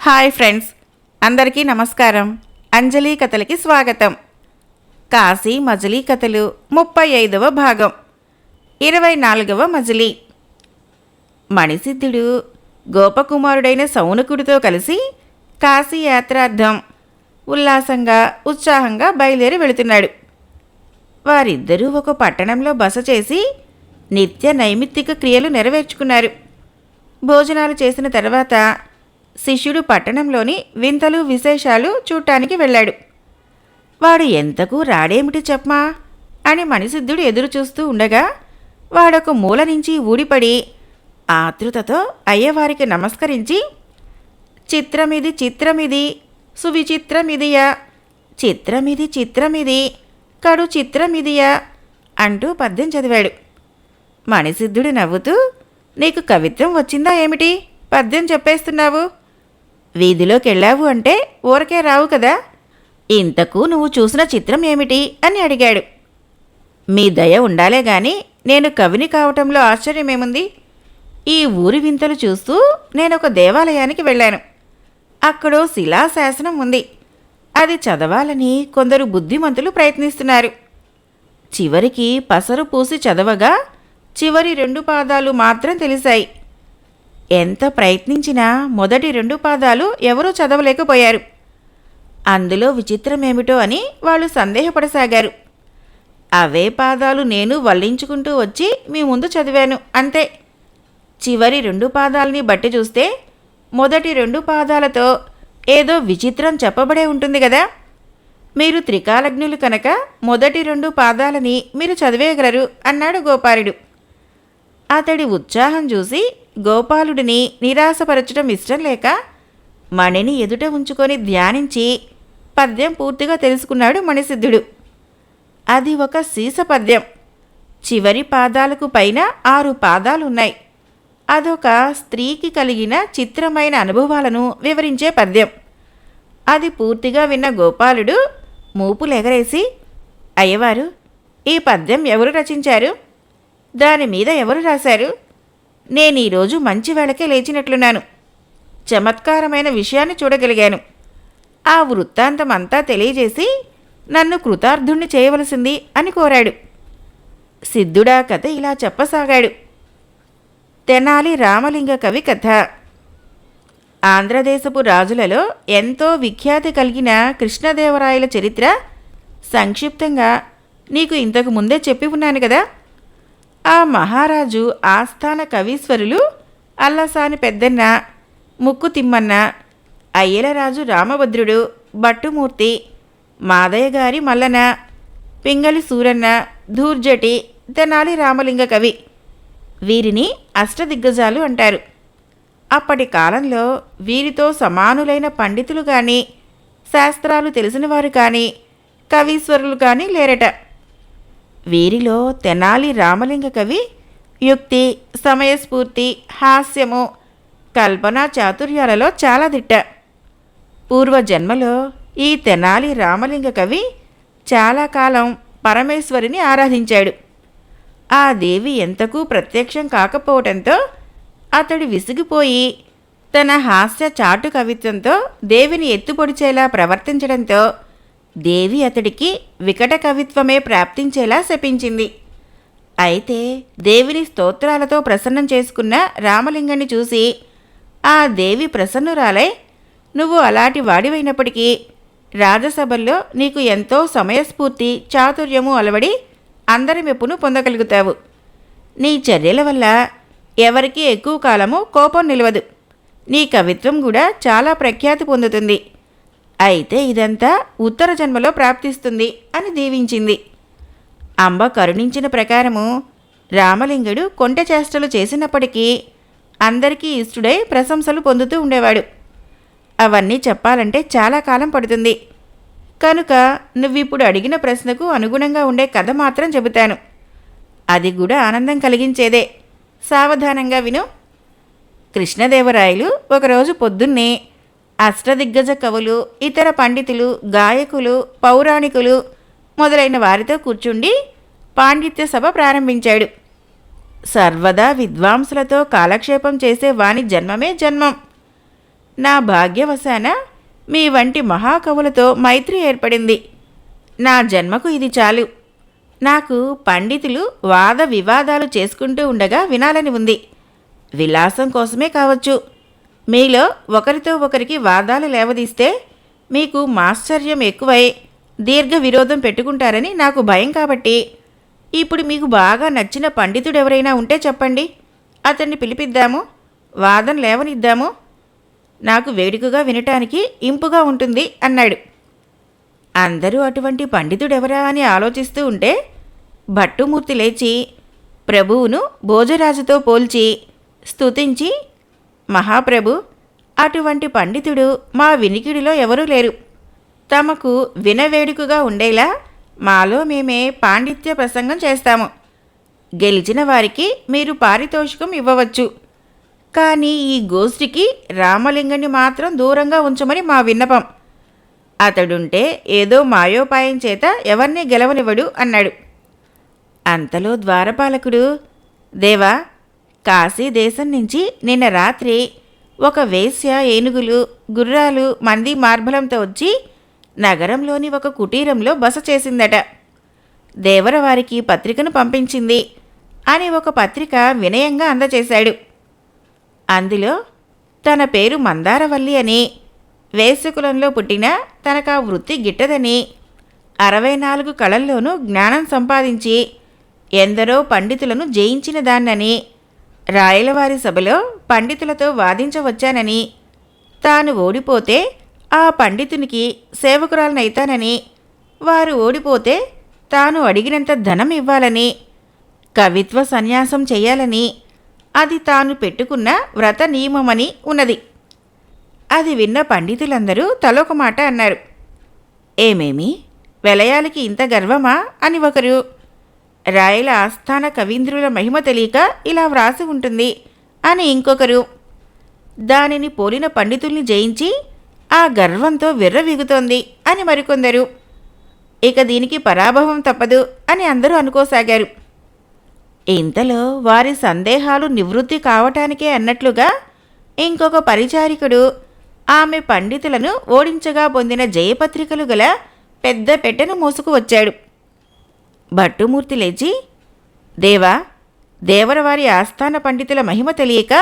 Hi friends, అందరికీ నమస్కారం. అంజలి కథలకి స్వాగతం. కాశీ మజిలీ కథలు 35వ భాగం, 24వ మజిలీ. మణిసిద్ధుడు గోపకుమారుడైన సౌనకుడితో కలిసి కాశీ యాత్రార్థం ఉల్లాసంగా ఉత్సాహంగా బయలుదేరి వెళుతున్నాడు. వారిద్దరూ ఒక పట్టణంలో బస చేసి నిత్య నైమిత్తిక క్రియలు నెరవేర్చుకున్నారు. భోజనాలు చేసిన తర్వాత శిష్యుడు పట్టణంలోని వింతలు విశేషాలు చూడటానికి వెళ్ళాడు. వాడు ఎంతకు రాడేమిటి చెప్పమా అని మణిసిద్ధుడు ఎదురు చూస్తూ ఉండగా వాడొక మూల నుంచి ఊడిపడి ఆతృతతో అయ్యవారికి నమస్కరించి, చిత్రమిది చిత్రమిది సువిచిత్రమిదియా, చిత్రమిది చిత్రమిది కడు చిత్రమిదియా అంటూ పద్యం చదివాడు. మణిసిద్ధుడు నవ్వుతూ, నీకు కవిత్వం వచ్చిందా ఏమిటి, పద్యం చెప్పేస్తున్నావు? వీధిలోకి వెళ్ళావు అంటే ఊరకే రావు కదా, ఇంతకు నువ్వు చూసిన చిత్రం ఏమిటి అని అడిగాడు. మీ దయ ఉండాలే గాని నేను కవిని కావటంలో ఆశ్చర్యమేముంది? ఈ ఊరి వింతలు చూస్తూ నేనొక దేవాలయానికి వెళ్ళాను. అక్కడో శిలాశాసనం ఉంది. అది చదవాలని కొందరు బుద్ధిమంతులు ప్రయత్నిస్తున్నారు. చివరికి పసరు పూసి చదవగా చివరి 2 పాదాలు మాత్రం తెలిసాయి. ఎంత ప్రయత్నించినా మొదటి 2 పాదాలు ఎవరూ చదవలేకపోయారు. అందులో విచిత్రమేమిటో అని వాళ్ళు సందేహపడసాగారు. అవే పాదాలు నేను వల్లించుకుంటూ వచ్చి మీ ముందు చదివాను అంతే. చివరి 2 పాదాలని బట్టి చూస్తే మొదటి 2 పాదాలతో ఏదో విచిత్రం చెప్పబడే ఉంటుంది కదా. మీరు త్రికాలజ్ఞులు కనుక మొదటి 2 పాదాలని మీరు చదివేయగలరు అన్నాడు గోపాలుడు. అతడి ఉత్సాహం చూసి గోపాలుడిని నిరాశపరచడం ఇష్టం లేక మణిని ఎదుట ఉంచుకొని ధ్యానించి పద్యం పూర్తిగా తెలుసుకున్నాడు మణిసిద్ధుడు. అది ఒక సీస పద్యం. చివరి పాదాలకు పైన 6 పాదాలున్నాయి. అదొక స్త్రీకి కలిగిన చిత్రమైన అనుభవాలను వివరించే పద్యం. అది పూర్తిగా విన్న గోపాలుడు మూపులెగరేసి, అయ్యవారు, ఈ పద్యం ఎవరు రచించారు? దాని మీద ఎవరు రాశారు? నేనీరోజు మంచి వేళకే లేచినట్లున్నాను. చమత్కారమైన విషయాన్ని చూడగలిగాను. ఆ వృత్తాంతం అంతా తెలియజేసి నన్ను కృతార్థుణ్ణి చేయవలసింది అని కోరాడు. సిద్ధుడా కథ ఇలా చెప్పసాగాడు. తెనాలి రామలింగ కవి కథ. ఆంధ్రదేశపు రాజులలో ఎంతో విఖ్యాతి కలిగిన కృష్ణదేవరాయల చరిత్ర సంక్షిప్తంగా నీకు ఇంతకు ముందే చెప్పి ఉన్నాను కదా. ఆ మహారాజు ఆస్థాన కవీశ్వరులు అల్లసాని పెద్దన్న, ముక్కు తిమ్మన్న, అయ్యలరాజు రామభద్రుడు, భట్టుమూర్తి, మాదయ్య గారి మల్లన, పింగళి సూరన్న, ధూర్జటి, తెనాలి రామలింగ కవి. వీరిని అష్టదిగ్గజాలు అంటారు. అప్పటి కాలంలో వీరితో సమానులైన పండితులు కానీ, శాస్త్రాలు తెలిసినవారు కానీ, కవీశ్వరులు కానీ లేరట. వీరిలో తెనాలి రామలింగ కవి యుక్తి, సమయస్ఫూర్తి, హాస్యము, కల్పనా చాతుర్యాలలో చాలా దిట్ట. పూర్వజన్మలో ఈ తెనాలి రామలింగ కవి చాలా కాలం పరమేశ్వరిని ఆరాధించాడు. ఆ దేవి ఎంతకు ప్రత్యక్షం కాకపోవటంతో అతడు విసిగిపోయి తన హాస్య చాటు కవిత్వంతో దేవిని ఎత్తుపొడిచేలా ప్రవర్తించడంతో దేవి అతడికి వికట కవిత్వమే ప్రాప్తించేలా శపించింది. అయితే దేవిని స్తోత్రాలతో ప్రసన్నం చేసుకున్న రామలింగాన్ని చూసి ఆ దేవి ప్రసన్నురాలై, నువ్వు అలాంటి వాడివైనప్పటికీ రాజసభల్లో నీకు ఎంతో సమయస్ఫూర్తి, చాతుర్యము అలవడి అందరి మెప్పును పొందగలుగుతావు. నీ చర్యల వల్ల ఎవరికీ ఎక్కువ కాలము కోపం నిలవదు. నీ కవిత్వం కూడా చాలా ప్రఖ్యాతి పొందుతుంది. అయితే ఇదంతా ఉత్తర జన్మలో ప్రాప్తిస్తుంది అని దీవించింది. అంబ కరుణించిన ప్రకారము రామలింగుడు కొంటె చేష్టలు చేసినప్పటికీ అందరికీ ఇష్టుడై ప్రశంసలు పొందుతూ ఉండేవాడు. అవన్నీ చెప్పాలంటే చాలా కాలం పడుతుంది. కనుక నువ్విప్పుడు అడిగిన ప్రశ్నకు అనుగుణంగా ఉండే కథ మాత్రం చెబుతాను. అది కూడా ఆనందం కలిగించేదే. సావధానంగా విను. కృష్ణదేవరాయలు ఒకరోజు పొద్దున్నే అష్టదిగ్గజ కవులు, ఇతర పండితులు, గాయకులు, పౌరాణికులు మొదలైన వారితో కూర్చుండి పాండిత్య సభ ప్రారంభించాడు. సర్వదా విద్వాంసులతో కాలక్షేపం చేసే వాని జన్మమే జన్మం. నా భాగ్యవశాన మీ వంటి మహాకవులతో మైత్రి ఏర్పడింది. నా జన్మకు ఇది చాలు. నాకు పండితులు వాద వివాదాలు చేసుకుంటూ ఉండగా వినాలని ఉంది. విలాసం కోసమే కావచ్చు. మీలో ఒకరితో ఒకరికి వాదాలు లేవదీస్తే మీకు మాశ్చర్యం ఎక్కువై దీర్ఘ విరోధం పెట్టుకుంటారని నాకు భయం. కాబట్టి ఇప్పుడు మీకు బాగా నచ్చిన పండితుడెవరైనా ఉంటే చెప్పండి, అతన్ని పిలిపిద్దాము, వాదం లేవనిద్దాము. నాకు వేడుకగా వినటానికి ఇంపుగా ఉంటుంది అన్నాడు. అందరూ అటువంటి పండితుడెవరా అని ఆలోచిస్తూ ఉంటే భట్టుమూర్తి లేచి ప్రభువును భోజరాజుతో పోల్చి స్తుతించి, మహాప్రభు, అటువంటి పండితుడు మా వినికిడిలో ఎవరూ లేరు. తమకు వినవేడుకగా ఉండేలా మాలో మేమే పాండిత్య ప్రసంగం చేస్తాము. గెలిచిన వారికి మీరు పారితోషికం ఇవ్వవచ్చు. కానీ ఈ గోష్ఠికి రామలింగని మాత్రం దూరంగా ఉంచమని మా విన్నపం. అతడుంటే ఏదో మాయోపాయం చేత ఎవరినీ గెలవనివ్వడు అన్నాడు. అంతలో ద్వారపాలకుడు, దేవా, కాశీ దేశం నుంచి నిన్న రాత్రి ఒక వేశ్య ఏనుగులు, గుర్రాలు, మంది మార్బలంతో వచ్చి నగరంలోని ఒక కుటీరంలో బస చేసిందట. దేవరవారికి పత్రికను పంపించింది అని ఒక పత్రిక వినయంగా అందచేశాడు. అందులో తన పేరు మందారవల్లి అని, వేశ్యకులంలో పుట్టిన తనకా వృత్తి గిట్టదని, 64 కళల్లోనూ జ్ఞానం సంపాదించి ఎందరో పండితులను జయించిన దాన్నని, రాయలవారి సభలో పండితులతో వాదించవచ్చానని, తాను ఓడిపోతే ఆ పండితునికి సేవకురాలనైతానని, వారు ఓడిపోతే తాను అడిగినంత ధనం ఇవ్వాలని, కవిత్వ సన్యాసం చెయ్యాలని, అది తాను పెట్టుకున్న వ్రత నియమమని ఉన్నది. అది విన్న పండితులందరూ తలొక మాట అన్నారు. ఏమేమి, వెలయాలకి ఇంత గర్వమా అని ఒకరు, రాయల ఆస్థాన కవీంద్రుల మహిమ తెలియక ఇలా వ్రాసి ఉంటుంది అని ఇంకొకరు, దానిని పోలిన పండితుల్ని జయించి ఆ గర్వంతో విర్రవీగుతోంది అని మరికొందరు. ఇక దీనికి పరాభవం తప్పదు అని అందరూ అనుకోసాగారు. ఇంతలో వారి సందేహాలు నివృత్తి కావటానికే అన్నట్లుగా ఇంకొక పరిచారికుడు ఆమె పండితులను ఓడించగా పొందిన జయపత్రికలు గల పెద్ద పెట్టెను మోసుకు వచ్చాడు. భట్టుమూర్తి లేచి, దేవా, దేవరవారి ఆస్థాన పండితుల మహిమ తెలియక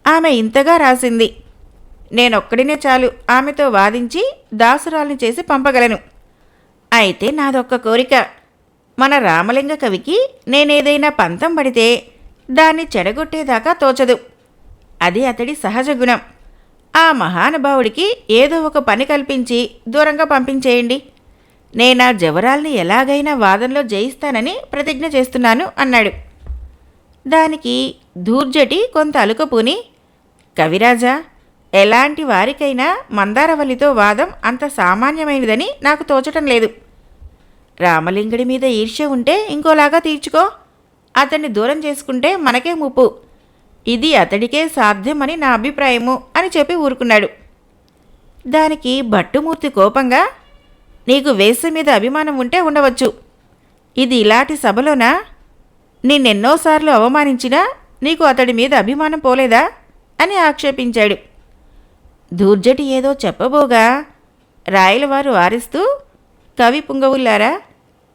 ఆమె ఇంతగా రాసింది. నేనొక్కడినే చాలు ఆమెతో వాదించి దాసురాల్ని చేసి పంపగలను. అయితే నాదొక్క కోరిక, మన రామలింగ కవికి నేనేదైనా పంతం పడితే దాన్ని చెడగొట్టేదాకా తోచదు. అది అతడి సహజ గుణం. ఆ మహానుభావుడికి ఏదో ఒక పని కల్పించి దూరంగా పంపించేయండి. నేనా జవరాల్ని ఎలాగైనా వాదంలో జయిస్తానని ప్రతిజ్ఞ చేస్తున్నాను అన్నాడు. దానికి ధూర్జటి కొంత అలుకపూని, కవిరాజా, ఎలాంటి వారికైనా మందారవల్లితో వాదం అంత సామాన్యమైనదని నాకు తోచటం లేదు. రామలింగుడి మీద ఈర్ష్య ఉంటే ఇంకోలాగా తీర్చుకో. అతన్ని దూరం చేసుకుంటే మనకే ముప్పు. ఇది అతడికే సాధ్యమని నా అభిప్రాయము అని చెప్పి ఊరుకున్నాడు. దానికి భట్టుమూర్తి కోపంగా, నీకు వేశ్య మీద అభిమానం ఉంటే ఉండవచ్చు. ఇది ఇలాంటి సభలోనా? నిన్నెన్నోసార్లు అవమానించినా నీకు అతడి మీద అభిమానం పోలేదా అని ఆక్షేపించాడు. ధూర్జటి ఏదో చెప్పబోగా రాయలవారు వారిస్తూ, కవి పుంగవుల్లారా,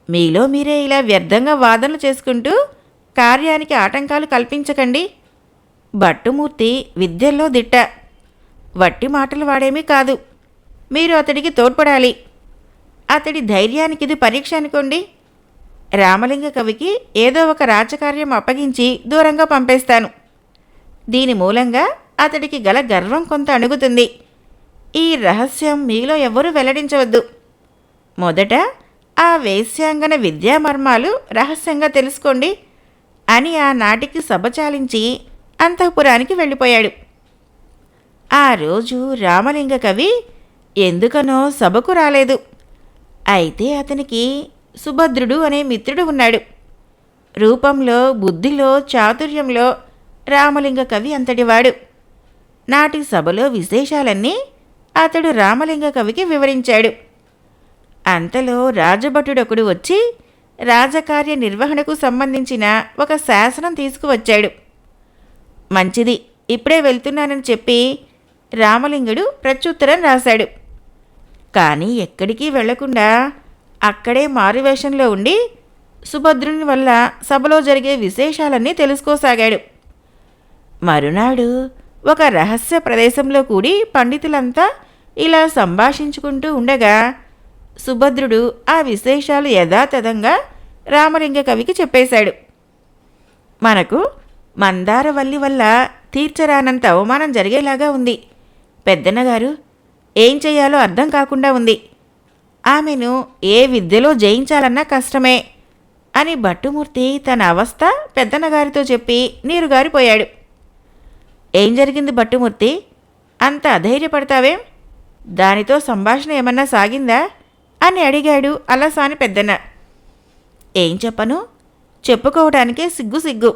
మీలో మీరే ఇలా వ్యర్థంగా వాదనలు చేసుకుంటూ కార్యానికి ఆటంకాలు కల్పించకండి. భట్టుమూర్తి విద్యల్లో దిట్ట, వట్టి మాటలు వాడేమీ కాదు. మీరు అతడికి తోడ్పడాలి. అతడి ధైర్యానికి ఇది పరీక్ష అనుకోండి. రామలింగ కవికి ఏదో ఒక రాజకార్యం అప్పగించి దూరంగా పంపేస్తాను. దీని మూలంగా అతడికి గల గర్వం కొంత అణుగుతుంది. ఈ రహస్యం మీలో ఎవ్వరూ వెల్లడించవద్దు. మొదట ఆ వేశ్యాంగన విద్యామర్మాలు రహస్యంగా తెలుసుకోండి అని ఆ నాటికి సభ చాలించి అంతఃపురానికి వెళ్ళిపోయాడు. ఆ రోజు రామలింగ కవి ఎందుకనో సభకు రాలేదు. అయితే అతనికి సుభద్రుడు అనే మిత్రుడు ఉన్నాడు. రూపంలో, బుద్ధిలో, చాతుర్యంలో రామలింగ కవి అంతటివాడు. నాటి సభలో విశేషాలన్నీ అతడు రామలింగ కవికి వివరించాడు. అంతలో రాజభటుడొకడు వచ్చి రాజకార్య నిర్వహణకు సంబంధించిన ఒక శాసనం తీసుకువచ్చాడు. మంచిది, ఇప్పుడే వెళ్తున్నానని చెప్పి రామలింగుడు ప్రత్యుత్తరం రాశాడు. కానీ ఎక్కడికి వెళ్లకుండా అక్కడే మారువేషంలో ఉండి సుభద్రుని వల్ల సభలో జరిగే విశేషాలన్నీ తెలుసుకోసాగాడు. మరునాడు ఒక రహస్య ప్రదేశంలో కూడి పండితులంతా ఇలా సంభాషించుకుంటూ ఉండగా సుభద్రుడు ఆ విశేషాలు యథాతథంగా రామలింగ కవికి చెప్పేశాడు. మనకు మందారవల్లి వల్ల తీర్చరానంత అవమానం జరిగేలాగా ఉంది. పెద్దన్నగారు ఏం చెయ్యాలో అర్థం కాకుండా ఉంది. ఆమెను ఏ విద్యలో జయించాలన్నా కష్టమే అని భట్టుమూర్తి తన అవస్థ పెద్దన్నగారితో చెప్పి నీరుగారిపోయాడు. ఏం జరిగింది భట్టుమూర్తి? అంత అధైర్యపడతావేం? దానితో సంభాషణ ఏమన్నా సాగిందా అని అడిగాడు అలసాని పెద్దన్న. ఏం చెప్పను, చెప్పుకోవడానికే సిగ్గు.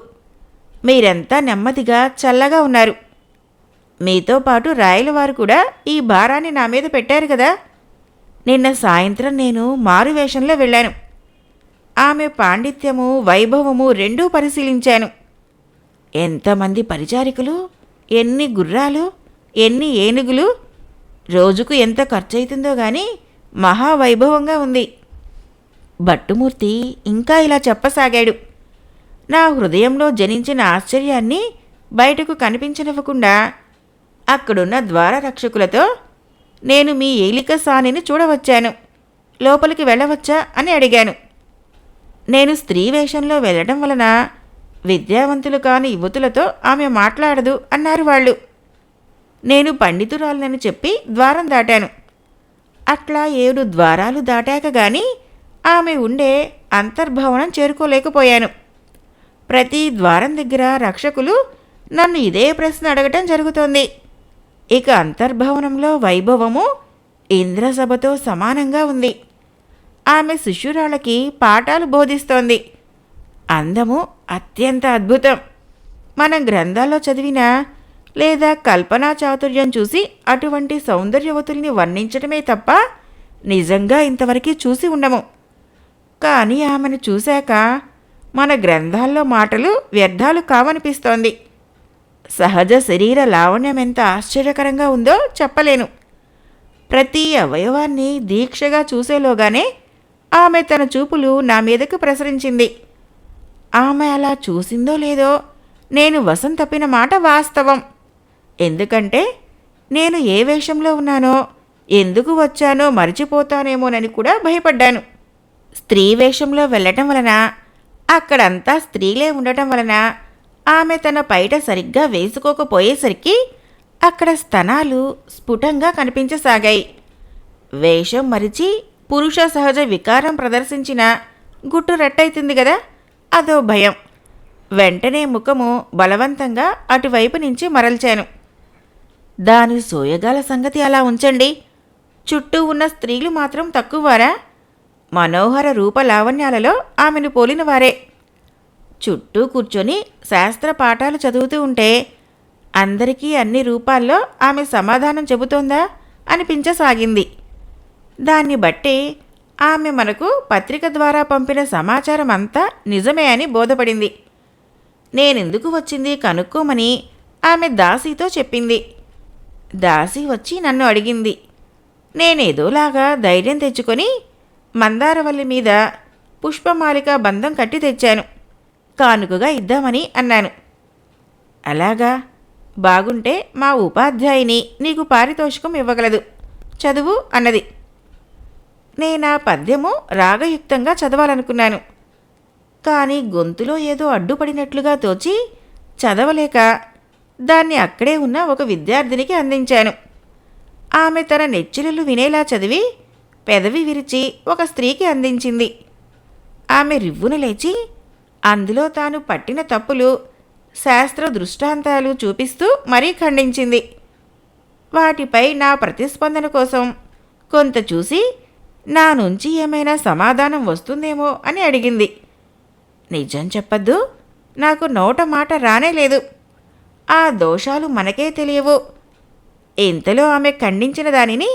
మీరంతా నెమ్మదిగా చల్లగా ఉన్నారు. మీతో పాటు రాయలవారు కూడా ఈ భారాన్ని నా మీద పెట్టారు కదా. నిన్న సాయంత్రం నేను మారువేషంలో వెళ్ళాను. ఆమె పాండిత్యము వైభవము రెండూ పరిశీలించాను. ఎంతమంది పరిచారికులు, ఎన్ని గుర్రాలు, ఎన్ని ఏనుగులు, రోజుకు ఎంత ఖర్చవుతుందో గాని మహావైభవంగా ఉంది. భట్టుమూర్తి ఇంకా ఇలా చెప్పసాగాడు. నా హృదయంలో జనించిన ఆశ్చర్యాన్ని బయటకు కనిపించనివ్వకుండా అక్కడున్న ద్వారరక్షకులతో నేను మీ ఏలిక సానిని చూడవచ్చాను, లోపలికి వెళ్ళవచ్చా అని అడిగాను. నేను స్త్రీ వేషంలో వెళ్ళడం వలన విద్యావంతులు కాని యువతులతో ఆమె మాట్లాడదు అన్నారు వాళ్ళు. నేను పండితురాలనని చెప్పి ద్వారం దాటాను. అట్లా 7 ద్వారాలు దాటాక గాని ఆమె ఉండే అంతర్భవనం చేరుకోలేకపోయాను. ప్రతి ద్వారం దగ్గర రక్షకులు నన్ను ఇదే ప్రశ్న అడగటం జరుగుతోంది. ఇక అంతర్భవనంలో వైభవము ఇంద్రసభతో సమానంగా ఉంది. ఆమె శిష్యురాళ్ళకి పాఠాలు బోధిస్తోంది. అందము అత్యంత అద్భుతం. మనం గ్రంథాల్లో చదివిన లేదా కల్పనా చాతుర్యం చూసి అటువంటి సౌందర్యవతుల్ని వర్ణించటమే తప్ప నిజంగా ఇంతవరకు చూసి ఉండము. కానీ ఆమెను చూశాక మన గ్రంథాల్లో మాటలు వ్యర్థాలు కావనిపిస్తోంది. సహజ శరీర లావణ్యం ఎంత ఆశ్చర్యకరంగా ఉందో చెప్పలేను. ప్రతి అవయవాన్ని దీక్షగా చూసేలోగానే ఆమె తన చూపులు నా మీదకు ప్రసరించింది. ఆమె అలా చూసిందో లేదో నేను వశం తప్పిన మాట వాస్తవం. ఎందుకంటే నేను ఏ వేషంలో ఉన్నానో, ఎందుకు వచ్చానో మరిచిపోతానేమోనని కూడా భయపడ్డాను. స్త్రీ వేషంలో వెళ్ళటం వలన, అక్కడంతా స్త్రీలే ఉండటం వలన ఆమె తన పైట సరిగ్గా వేసుకోకపోయేసరికి అక్కడ స్తనాలు స్ఫుటంగా కనిపించసాగాయి. వేషం మరిచి పురుష సహజ వికారం ప్రదర్శించిన గుట్టు రట్టయితుంది గదా, అదో భయం. వెంటనే ముఖము బలవంతంగా అటువైపు నుంచి మరల్చాను. దాని సోయగాల సంగతి అలా ఉంచండి. చుట్టూ ఉన్న స్త్రీలు మాత్రం తక్కువవారా? మనోహర రూపలావణ్యాలలో ఆమెను పోలినవారే. చుట్టూ కూర్చొని శాస్త్ర పాఠాలు చదువుతూ ఉంటే అందరికీ అన్ని రూపాల్లో ఆమె సమాధానం చెబుతోందా అనిపించసాగింది. దాన్ని బట్టి ఆమె మనకు పత్రిక ద్వారా పంపిన సమాచారం అంతా నిజమే అని బోధపడింది. నేనెందుకు వచ్చింది కనుక్కోమని ఆమె దాసీతో చెప్పింది. దాసి వచ్చి నన్ను అడిగింది. నేనేదోలాగా ధైర్యం తెచ్చుకొని మందారవల్లి మీద పుష్పమాలిక బంధం కట్టి తెచ్చాను, కానుకగా ఇద్దామని అన్నాను. అలాగా, బాగుంటే మా ఉపాధ్యాయుని నీకు పారితోషికం ఇవ్వగలదు, చదువు అన్నది. నేనా పద్యము రాగయుక్తంగా చదవాలనుకున్నాను. కానీ గొంతులో ఏదో అడ్డుపడినట్లుగా తోచి చదవలేక దాన్ని అక్కడే ఉన్న ఒక విద్యార్థినికి అందించాను. ఆమె తన నెచ్చిలలు వినేలా చదివి పెదవి విరిచి ఒక స్త్రీకి అందించింది. ఆమె రివ్వున లేచి అందులో తాను పట్టిన తప్పులు శాస్త్ర దృష్టాంతాలు చూపిస్తూ మరీ ఖండించింది. వాటిపై నా ప్రతిస్పందన కోసం కొంత చూసి నా నుంచి ఏమైనా సమాధానం వస్తుందేమో అని అడిగింది. నిజం చెప్పద్దు, నాకు నోట మాట రానేలేదు. ఆ దోషాలు మనకే తెలియవు. ఇంతలో ఆమె ఖండించిన దానిని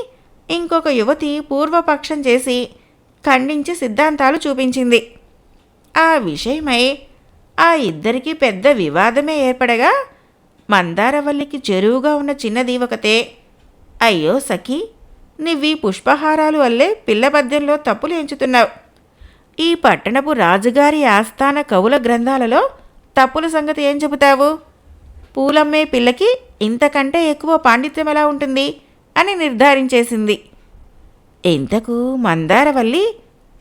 ఇంకొక యువతి పూర్వపక్షం చేసి ఖండించి సిద్ధాంతాలు చూపించింది. ఆ విషయమై ఆ ఇద్దరికీ పెద్ద వివాదమే ఏర్పడగా మందారవల్లికి చెరువుగా ఉన్న చిన్న దీవకతే, అయ్యో సఖీ, నీవీ పుష్పహారాలు వల్లే పిల్లబద్యంలో తప్పులు ఎంచుతున్నావు. ఈ పట్టణపు రాజుగారి ఆస్థాన కవుల గ్రంథాలలో తప్పుల సంగతి ఏం చెబుతావు? పూలమ్మే పిల్లకి ఇంతకంటే ఎక్కువ పాండిత్యం ఎలా ఉంటుంది అని నిర్ధారించేసింది. ఇంతకు మందారవల్లి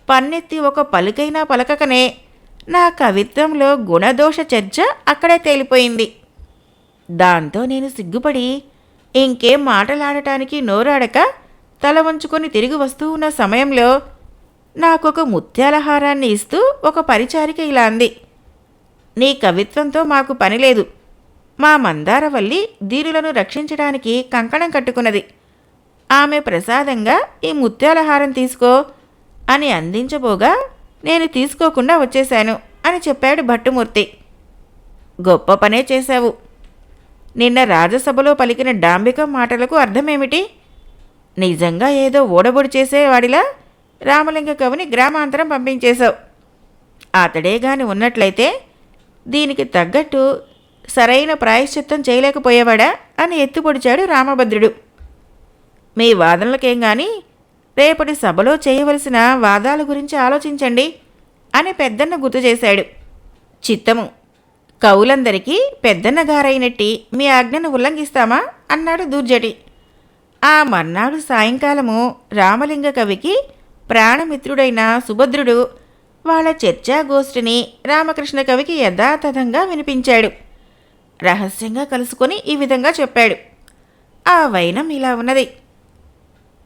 పన్నెత్తి ఒక పలుకైనా పలకకనే నా కవిత్వంలో గుణదోష చర్చ అక్కడే తేలిపోయింది. దాంతో నేను సిగ్గుపడి ఇంకేం మాటలాడటానికి నోరాడక తల వంచుకొని తిరిగి వస్తూ ఉన్న సమయంలో నాకొక ముత్యాల హారాన్ని ఇస్తూ ఒక పరిచారిక ఇలా అంది, నీ కవిత్వంతో మాకు పనిలేదు. మా మందారవల్లి దీనులను రక్షించడానికి కంకణం కట్టుకున్నది. ఆమె ప్రసాదంగా ఈ ముత్యాల హారం తీసుకో అని అందించబోగా నేను తీసుకోకుండా వచ్చేశాను అని చెప్పాడు భట్టుమూర్తి. గొప్ప పనే చేశావు. నిన్న రాజసభలో పలికిన డాంబికం మాటలకు అర్థమేమిటి? నిజంగా ఏదో ఓడబొడి చేసేవాడిలా రామలింగ కవిని గ్రామాంతరం పంపించేశావు. అతడే గాని ఉన్నట్లయితే దీనికి తగ్గట్టు సరైన ప్రాయశ్చిత్తం చేయలేకపోయేవాడా అని ఎత్తుపొడిచాడు రామభద్రుడు. మీ వాదనలకేం గాని రేపటి సభలో చేయవలసిన వాదాల గురించి ఆలోచించండి అని పెద్దన్న గుర్తు చేశాడు. చిత్తము, కవులందరికీ పెద్దన్నగారైనట్టి మీ ఆజ్ఞను ఉల్లంఘిస్తామా అన్నాడు దూర్జటి. ఆ మర్నాడు సాయంకాలము రామలింగ కవికి ప్రాణమిత్రుడైన సుభద్రుడు వాళ్ళ చర్చాగోష్ఠిని రామకృష్ణ కవికి యథాతథంగా వినిపించాడు. రహస్యంగా కలుసుకొని ఈ విధంగా చెప్పాడు. ఆ వైనం ఇలా ఉన్నది.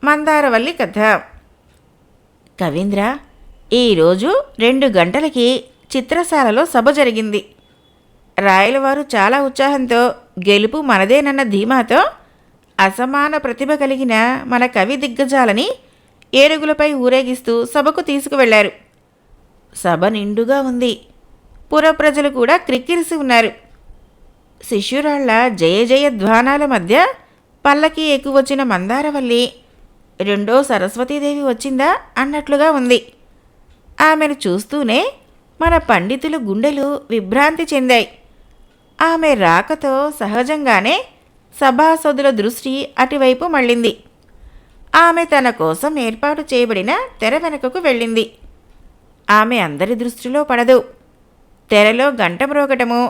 మందారవల్లి కథ. కవీంద్ర, ఈరోజు 2 గంటలకి చిత్రశాలలో సభ జరిగింది. రాయలవారు చాలా ఉత్సాహంతో గెలుపు మనదేనన్న ధీమాతో అసమాన ప్రతిభ కలిగిన మన కవి దిగ్గజాలని ఏనుగులపై ఊరేగిస్తూ సభకు తీసుకువెళ్లారు. సభ నిండుగా ఉంది. పురప్రజలు కూడా క్రిక్కిరిసి ఉన్నారు. శిష్యురాళ్ల జయ జయ ధ్వానాల మధ్య పల్లకి ఎక్కువచ్చిన మందారవల్లి రెండో సరస్వతీదేవి వచ్చిందా అన్నట్లుగా ఉంది. ఆమెను చూస్తూనే మన పండితులు గుండెలు విభ్రాంతి చెందాయి. ఆమె రాకతో సహజంగానే సభాసదుల దృష్టి అటువైపు మళ్ళింది. ఆమె తన కోసం ఏర్పాటు చేయబడిన తెర వెనుకకు వెళ్ళింది. ఆమె అందరి దృష్టిలో పడదు. తెరలో గంట మ్రోగటము,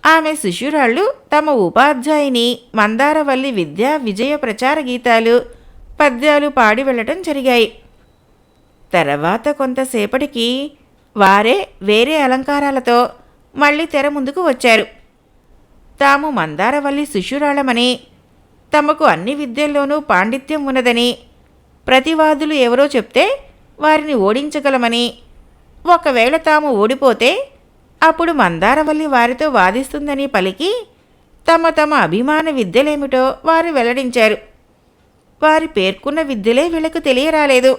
ఆమె శిష్యురాళ్ళు తమ ఉపాధ్యాయుని మందారవల్లి విద్యా విజయ ప్రచార గీతాలు పద్యాలు పాడి వెళ్ళటం జరిగాయి. తర్వాత కొంతసేపటికి వారే వేరే అలంకారాలతో మళ్ళీ తెర ముందుకు వచ్చారు. తాము మందారవల్లి శిష్యురాళమని, తమకు అన్ని విద్యల్లోనూ పాండిత్యం ఉన్నదని, ప్రతివాదులు ఎవరో చెప్తే వారిని ఓడించగలమని, ఒకవేళ తాము ఓడిపోతే అప్పుడు మందారవల్లి వారితో వాదిస్తుందని పలికి తమ తమ అభిమాన విద్యలేమిటో వారు వెల్లడించారు. వారి పేర్కొన్న విద్యలే వీళ్ళకు తెలియరాలేదు.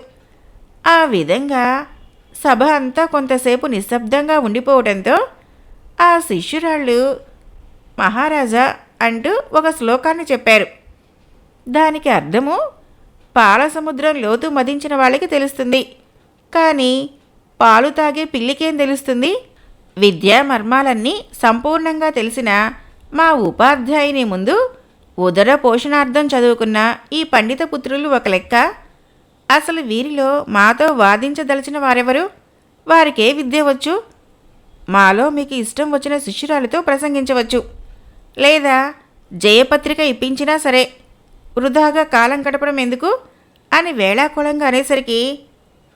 ఆ విధంగా సభ అంతా కొంతసేపు నిశ్శబ్దంగా ఉండిపోవడంతో ఆ శిష్యురాళ్ళు మహారాజా అంటూ ఒక శ్లోకాన్ని చెప్పారు. దానికి అర్థము పాల సముద్రం లోతు మదించిన వాళ్ళకి తెలుస్తుంది, కానీ పాలు తాగే పిల్లికేం తెలుస్తుంది? విద్యా మర్మాలన్నీ సంపూర్ణంగా తెలిసిన మా ఉపాధ్యాయుని ముందు ఉదర పోషణార్థం చదువుకున్న ఈ పండిత పుత్రులు ఒక లెక్క. అసలు వీరిలో మాతో వాదించదలిచిన వారెవరు? వారికే విద్య వచ్చు? మాలో మీకు ఇష్టం వచ్చిన శిష్యురాలతో ప్రసంగించవచ్చు, లేదా జయపత్రిక ఇప్పించినా సరే. వృధాగా కాలం గడపడం ఎందుకు అని వేళాకోళంగా అనేసరికి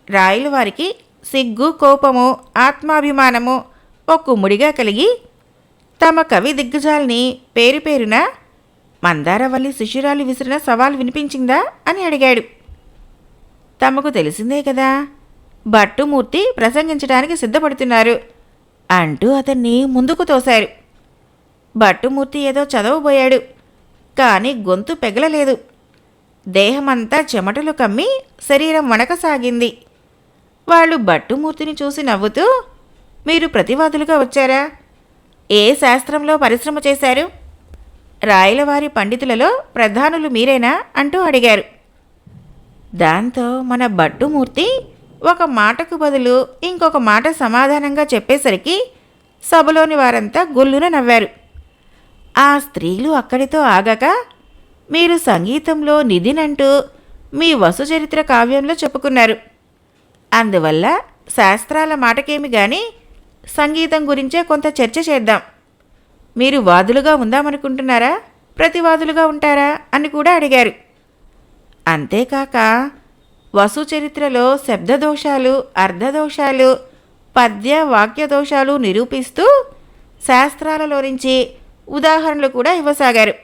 రాయల వారికి సిగ్గు, కోపము, ఆత్మాభిమానము ఒక ముడిగా కలిగి తమ కవి దిగ్గజాల్ని పేరు పేరున మందారవల్లి శిష్యురాలు విసిరిన సవాల్ వినిపించిందా అని అడిగాడు. తమకు తెలిసిందే కదా, భట్టుమూర్తి ప్రసంగించడానికి సిద్ధపడుతున్నారు అంటూ అతన్ని ముందుకు తోశారు. భట్టుమూర్తి ఏదో చదవబోయాడు, కానీ గొంతు పెగలలేదు. దేహమంతా చెమటలు కమ్మి శరీరం వణకసాగింది. వాళ్ళు భట్టుమూర్తిని చూసి నవ్వుతూ, మీరు ప్రతివాదులుగా వచ్చారా? ఏ శాస్త్రంలో పరిశ్రమ చేశారు? రాయలవారి పండితులలో ప్రధానులు మీరేనా అంటూ అడిగారు. దాంతో మన భట్టుమూర్తి ఒక మాటకు బదులు ఇంకొక మాట సమాధానంగా చెప్పేసరికి సభలోని వారంతా గొల్లున నవ్వారు. ఆ స్త్రీలు అక్కడితో ఆగక, మీరు సంగీతంలో నిధినంటూ మీ వసుచరిత్ర కావ్యంలో చెప్పుకున్నారు. అందువల్ల శాస్త్రాల మాటకేమి గాని సంగీతం గురించే కొంత చర్చ చేద్దాం. మీరు వాదులుగా ఉందామనుకుంటున్నారా, ప్రతివాదులుగా ఉంటారా అని కూడా అడిగారు. అంతేకాక వసుచరిత్రలో శబ్దదోషాలు, అర్ధదోషాలు, పద్య వాక్య దోషాలు నిరూపిస్తూ శాస్త్రాలలో నుంచి ఉదాహరణలు కూడా ఇవ్వసాగారు.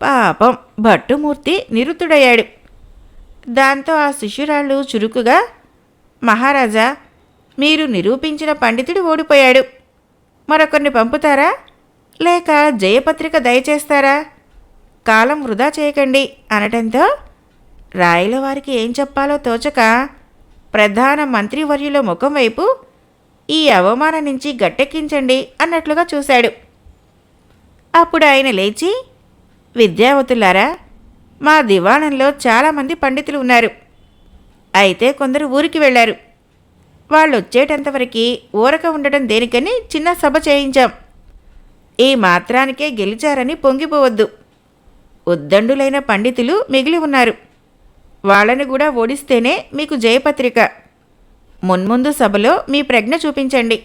పాపం భట్టుమూర్తి నిరుతుడయ్యాడు. దాంతో ఆ శిష్యురాళ్ళు చురుకుగా, మహారాజా, మీరు నిరూపించిన పండితుడు ఓడిపోయాడు. మరొకరిని పంపుతారా, లేక జయపత్రిక దయచేస్తారా? కాలం వృధా చేయకండి అనటంతో రాయల వారికి ఏం చెప్పాలో తోచక ప్రధాన మంత్రివర్యుల ముఖం వైపు ఈ అవమానం నుంచి గట్టెక్కించండి అన్నట్లుగా చూశాడు. అప్పుడు ఆయన లేచి, విద్యావతులారా, మా దివాణంలో చాలామంది పండితులు ఉన్నారు. అయితే కొందరు ఊరికి వెళ్ళారు. వాళ్ళు వచ్చేటంతవరకు ఊరక ఉండడం దేనికని చిన్న సభ చేయించాం. ఈ మాత్రానికే గెలిచారని పొంగిపోవద్దు. ఉద్దండులైన పండితులు మిగిలి ఉన్నారు. వాళ్ళని కూడా ఓడిస్తేనే మీకు జయపత్రిక. మున్ముందు సభలో మీ ప్రజ్ఞ చూపించండి.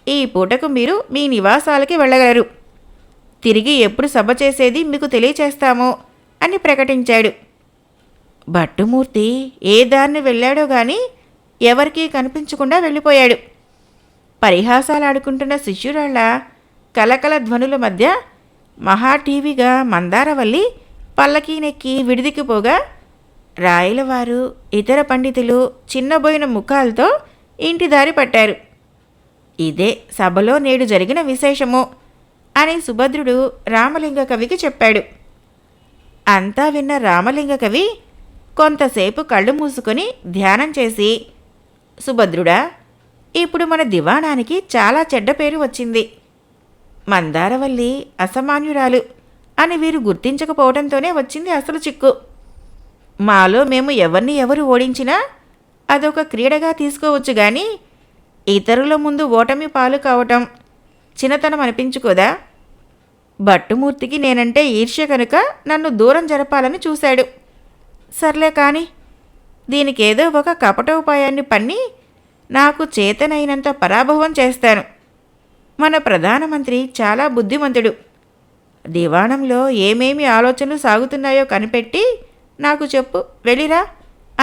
ఈ పూటకు మీరు మీ నివాసాలకి వెళ్ళగలరు. తిరిగి ఎప్పుడు సభ చేసేది మీకు తెలియచేస్తాము అని ప్రకటించాడు. భట్టుమూర్తి ఏ దారిని వెళ్ళాడో గాని ఎవరికీ కనిపించకుండా వెళ్ళిపోయాడు. పరిహాసాలాడుకుంటున్న శిష్యురాళ్ళ కలకల ధ్వనుల మధ్య మహాటీవిగా మందారవల్లి పల్లకీనెక్కి విడిదికిపోగా రాయలవారు, ఇతర పండితులు చిన్నబోయిన ముఖాలతో ఇంటి దారి పట్టారు. ఇదే సభలో నేడు జరిగిన విశేషము అని సుభద్రుడు రామలింగ కవికి చెప్పాడు. అంతా విన్న రామలింగ కవి కొంతసేపు కళ్ళు మూసుకొని ధ్యానం చేసి, సుభద్రుడా, ఇప్పుడు మన దివాణానికి చాలా చెడ్డ పేరు వచ్చింది. మందారవల్లి అసామాన్యురాలు అని వీరు గుర్తించకపోవడంతోనే వచ్చింది అసలు చిక్కు. మాలో మేము ఎవరిని ఎవరు ఓడించినా అదొక క్రీడగా తీసుకోవచ్చు గాని ఇతరుల ముందు ఓటమి పాలు కావటం చిన్నతనం అనిపించుకోదా? భట్టుమూర్తికి నేనంటే ఈర్ష్య కనుక నన్ను దూరం జరపాలని చూశాడు. సర్లే కాని దీనికేదో ఒక కపటోపాయాన్ని పన్ని నాకు చేతనైనంత పరాభవం చేస్తాను. మన ప్రధానమంత్రి చాలా బుద్ధిమంతుడు. దివాణంలో ఏమేమి ఆలోచనలు సాగుతున్నాయో కనిపెట్టి నాకు చెప్పు, వెళ్ళిరా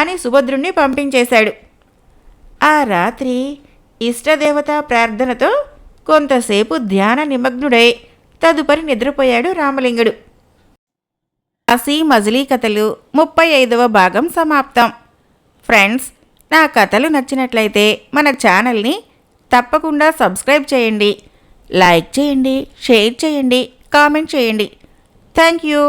అని సుభద్రుణ్ణి పంపించేశాడు. ఆ రాత్రి ఇష్టదేవతా ప్రార్థనతో కొంతసేపు ధ్యాన నిమగ్నుడై తదుపరి నిద్రపోయాడు రామలింగుడు. కాశీ మజిలీ కథలు 35వ భాగం సమాప్తం. ఫ్రెండ్స్, నా కథలు నచ్చినట్లయితే మన ఛానల్ని తప్పకుండా సబ్స్క్రైబ్ చేయండి, లైక్ చేయండి, షేర్ చేయండి, కామెంట్ చేయండి. Thank you.